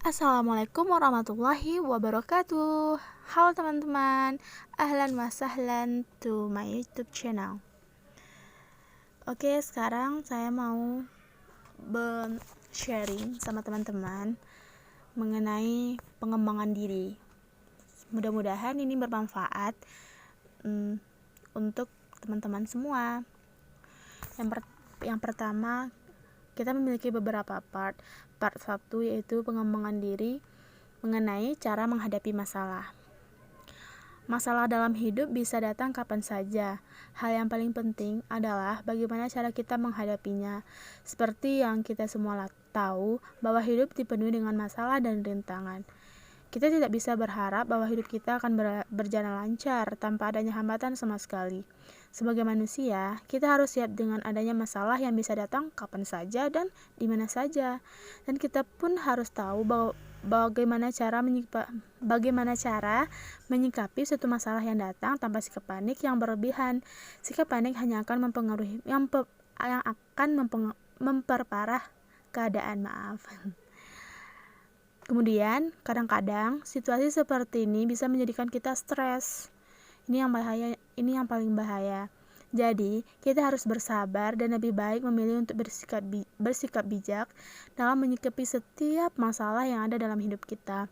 Assalamualaikum warahmatullahi wabarakatuh. Halo teman-teman, ahlan wa sahlan to my YouTube channel. Oke, sekarang saya mau sharing sama teman-teman mengenai pengembangan diri. Mudah-mudahan ini bermanfaat untuk teman-teman semua. Yang pertama, kita memiliki beberapa part. Part 1 yaitu pengembangan diri mengenai cara menghadapi masalah. Masalah dalam hidup bisa datang kapan saja. Hal yang paling penting adalah bagaimana cara kita menghadapinya. Seperti yang kita semua tahu, bahwa hidup dipenuhi dengan masalah dan rintangan. Kita tidak bisa berharap bahwa hidup kita akan berjalan lancar tanpa adanya hambatan sama sekali. Sebagai manusia, kita harus siap dengan adanya masalah yang bisa datang kapan saja dan di mana saja. Dan kita pun harus tahu bahwa bagaimana cara menyikapi suatu masalah yang datang tanpa sikap panik yang berlebihan. Sikap panik hanya akan memperparah keadaan. Kemudian, kadang-kadang situasi seperti ini bisa menjadikan kita stres. Ini yang paling bahaya. Jadi, kita harus bersabar dan lebih baik memilih untuk bersikap bijak dalam menyikapi setiap masalah yang ada dalam hidup kita.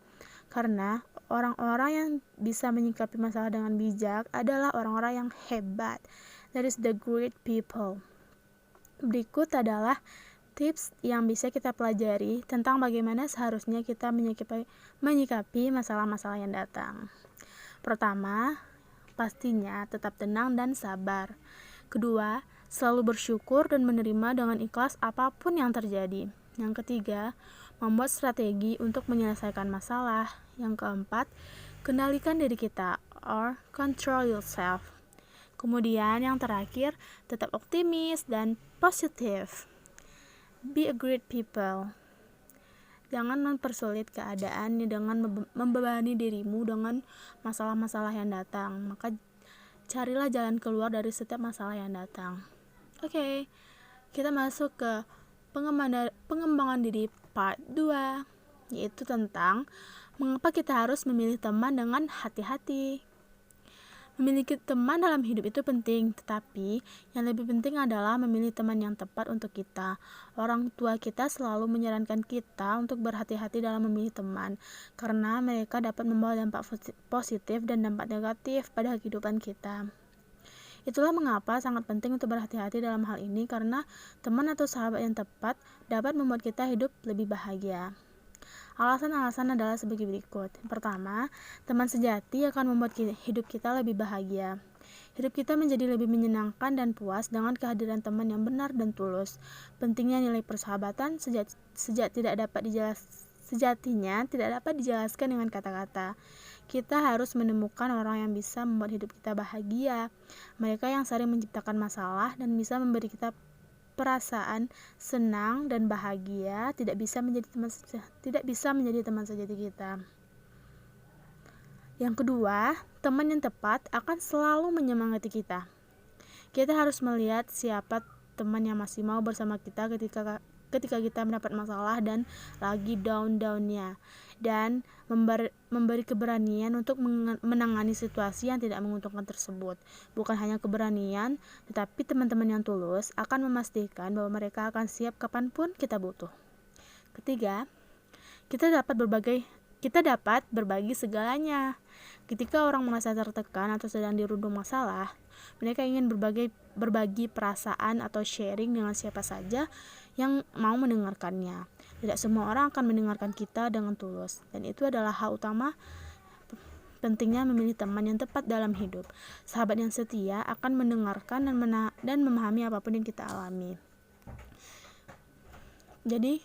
Karena orang-orang yang bisa menyikapi masalah dengan bijak adalah orang-orang yang hebat. That is the great people. Berikut adalah tips yang bisa kita pelajari tentang bagaimana seharusnya kita menyikapi masalah-masalah yang datang. Pertama, pastinya tetap tenang dan sabar. Kedua, selalu bersyukur dan menerima dengan ikhlas apapun yang terjadi. Yang ketiga, membuat strategi untuk menyelesaikan masalah. Yang keempat, kendalikan diri kita or control yourself. Kemudian yang terakhir, tetap optimis dan positif. Be a great people. Jangan mempersulit keadaan dengan membebani dirimu dengan masalah-masalah yang datang. Maka carilah jalan keluar dari setiap masalah yang datang. Oke, kita masuk ke pengembangan diri part 2, yaitu tentang mengapa kita harus memilih teman dengan hati-hati. Memiliki teman dalam hidup itu penting, tetapi yang lebih penting adalah memilih teman yang tepat untuk kita. Orang tua kita selalu menyarankan kita untuk berhati-hati dalam memilih teman, karena mereka dapat membawa dampak positif dan dampak negatif pada kehidupan kita. Itulah mengapa sangat penting untuk berhati-hati dalam hal ini, karena teman atau sahabat yang tepat dapat membuat kita hidup lebih bahagia. Alasan-alasan adalah sebagai berikut. Pertama, teman sejati akan membuat hidup kita lebih bahagia. Hidup kita menjadi lebih menyenangkan dan puas dengan kehadiran teman yang benar dan tulus. Pentingnya nilai persahabatan sejatinya tidak dapat dijelaskan dengan kata-kata. Kita harus menemukan orang yang bisa membuat hidup kita bahagia. Mereka yang sering menciptakan masalah dan bisa memberi kita perasaan senang dan bahagia tidak bisa menjadi teman sejati kita. Yang kedua, teman yang tepat akan selalu menyemangati kita. Kita harus melihat siapa teman yang masih mau bersama kita ketika kita mendapat masalah dan lagi down-downnya, dan memberi keberanian untuk menangani situasi yang tidak menguntungkan tersebut. Bukan hanya keberanian, tetapi teman-teman yang tulus akan memastikan bahwa mereka akan siap kapanpun kita butuh. Ketiga, kita dapat berbagi segalanya. Ketika orang merasa tertekan atau sedang dirundung masalah, mereka ingin berbagi perasaan atau sharing dengan siapa saja yang mau mendengarkannya. Tidak semua orang akan mendengarkan kita dengan tulus, dan itu adalah hal utama pentingnya memilih teman yang tepat dalam hidup. Sahabat yang setia akan mendengarkan dan memahami apapun yang kita alami. Jadi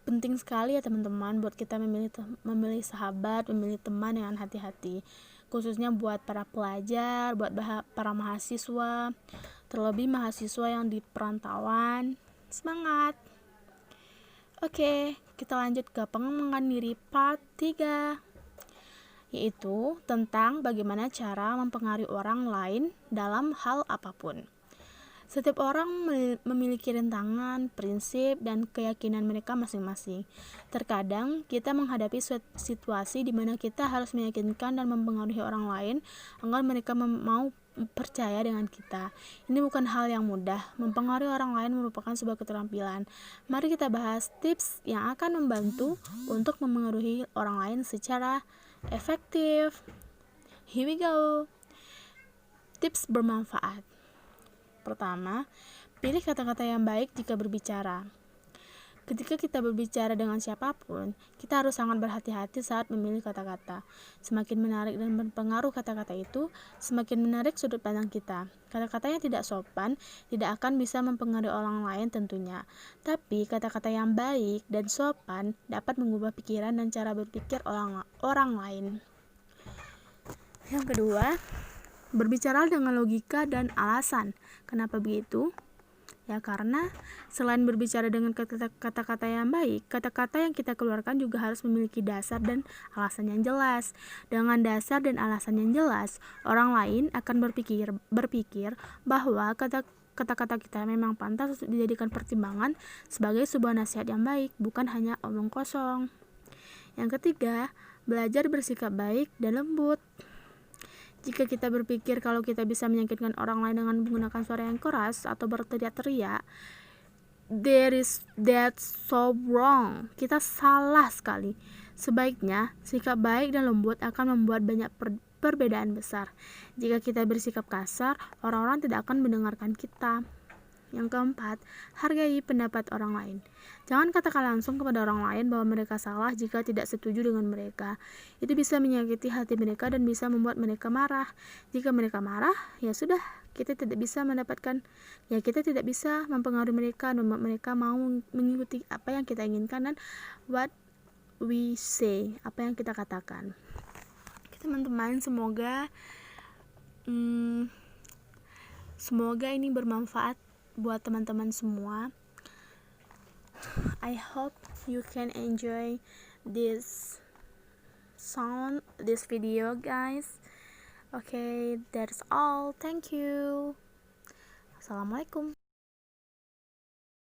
penting sekali ya teman-teman buat kita memilih sahabat, memilih teman dengan hati-hati, khususnya buat para pelajar, buat para mahasiswa, terlebih mahasiswa yang di perantauan. Semangat. Oke, kita lanjut ke pengembangan diri part 3, yaitu tentang bagaimana cara mempengaruhi orang lain dalam hal apapun. Setiap orang memiliki rintangan, prinsip, dan keyakinan mereka masing-masing. Terkadang kita menghadapi situasi di mana kita harus meyakinkan dan mempengaruhi orang lain agar mereka mau percaya dengan kita. Ini bukan hal yang mudah. Mempengaruhi orang lain merupakan sebuah keterampilan. Mari kita bahas tips yang akan membantu untuk mempengaruhi orang lain secara efektif. Here we go. Tips bermanfaat. Pertama, pilih kata-kata yang baik jika berbicara. Ketika kita berbicara dengan siapapun, kita harus sangat berhati-hati saat memilih kata-kata. Semakin menarik dan berpengaruh kata-kata itu, semakin menarik sudut pandang kita. Kata-kata yang tidak sopan tidak akan bisa mempengaruhi orang lain tentunya. Tapi kata-kata yang baik dan sopan dapat mengubah pikiran dan cara berpikir orang lain. Yang kedua, berbicara dengan logika dan alasan. Kenapa begitu? Ya karena selain berbicara dengan kata-kata yang baik, kata-kata yang kita keluarkan juga harus memiliki dasar dan alasan yang jelas. Dengan dasar dan alasan yang jelas, orang lain akan berpikir bahwa kata-kata kita memang pantas untuk dijadikan pertimbangan sebagai sebuah nasihat yang baik, bukan hanya omong kosong. Yang ketiga, belajar bersikap baik dan lembut. Jika kita berpikir kalau kita bisa menyakitkan orang lain dengan menggunakan suara yang keras atau berteriak-teriak, that's so wrong. Kita salah sekali. Sebaiknya, sikap baik dan lembut akan membuat banyak perbedaan besar. Jika kita bersikap kasar, orang-orang tidak akan mendengarkan kita. Yang keempat, hargai pendapat orang lain. Jangan katakan langsung kepada orang lain bahwa mereka salah jika tidak setuju dengan mereka. Itu bisa menyakiti hati mereka dan bisa membuat mereka marah. Jika mereka marah, ya sudah, kita tidak bisa mempengaruhi mereka dan membuat mereka mau mengikuti apa yang kita inginkan dan what we say, apa yang kita katakan. Teman-teman, semoga ini bermanfaat buat teman-teman semua. I hope you can enjoy this video, guys. Okay, that's all. Thank you. Assalamualaikum.